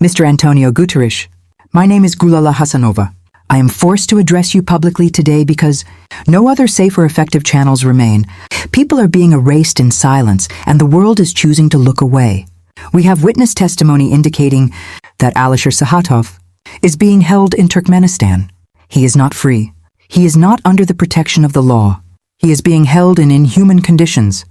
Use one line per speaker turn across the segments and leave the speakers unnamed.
Mr. Antonio Guterres, my name is Gulala Hasanova. I am forced to address you publicly today because no other safe or effective channels remain. People are being erased in silence, and the world is choosing to look away. We have witness testimony indicating that Alisher Sahatov is being held in Turkmenistan. He is not free. He is not under the protection of the law. He is being held in inhuman conditions,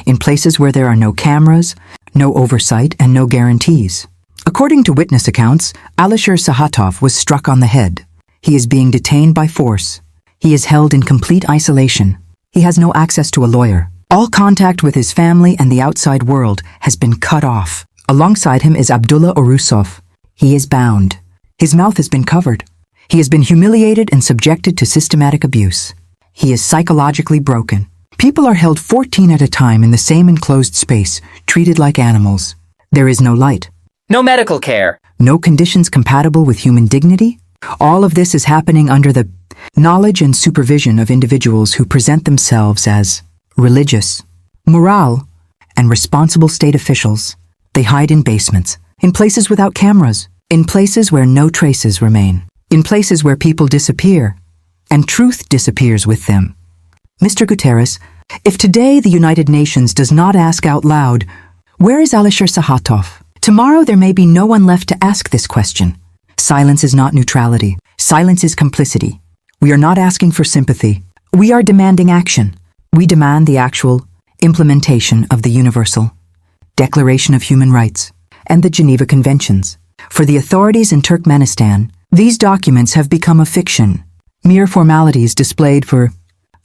in places where there are no cameras, no oversight, and no guarantees. According to witness accounts, Alisher Sahatov was struck on the head. He is being detained by force. He is held in complete isolation. He has no access to a lawyer. All contact with his family and the outside world has been cut off. Alongside him is Abdullah Orusov. He is bound. His mouth has been covered. He has been humiliated and subjected to systematic abuse. He is psychologically broken. People are held 14 at a time in the same enclosed space, treated like animals. There is no light.
No medical care.
No conditions compatible with human dignity. All of this is happening under the knowledge and supervision of individuals who present themselves as religious, moral, and responsible state officials. They hide in basements, in places without cameras, in places where no traces remain, in places where people disappear, and truth disappears with them. Mr. Guterres, if today the United Nations does not ask out loud, where is Alisher Sahatov? Tomorrow there may be no one left to ask this question. Silence is not neutrality. Silence is complicity. We are not asking for sympathy. We are demanding action. We demand the actual implementation of the Universal Declaration of Human Rights and the Geneva Conventions. For the authorities in Turkmenistan, these documents have become a fiction, mere formalities displayed for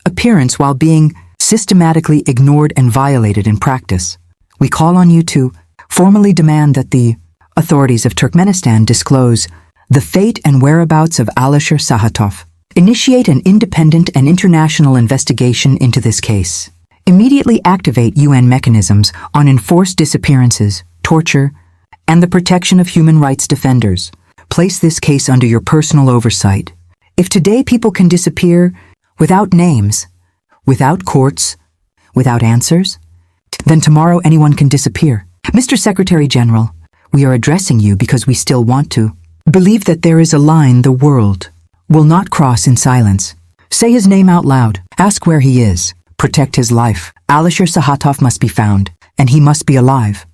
appearance while being systematically ignored and violated in practice. We call on you to formally demand that the authorities of Turkmenistan disclose the fate and whereabouts of Alisher Sahatov. Initiate an independent and international investigation into this case. Immediately activate UN mechanisms on enforced disappearances, torture, and the protection of human rights defenders. Place this case under your personal oversight. If today people can disappear without names, without courts, without answers, then tomorrow anyone can disappear. Mr. Secretary General, we are addressing you because we still want to believe that there is a line the world will not cross in silence. Say his name out loud. Ask where he is. Protect his life. Alisher Sahatov must be found, and he must be alive.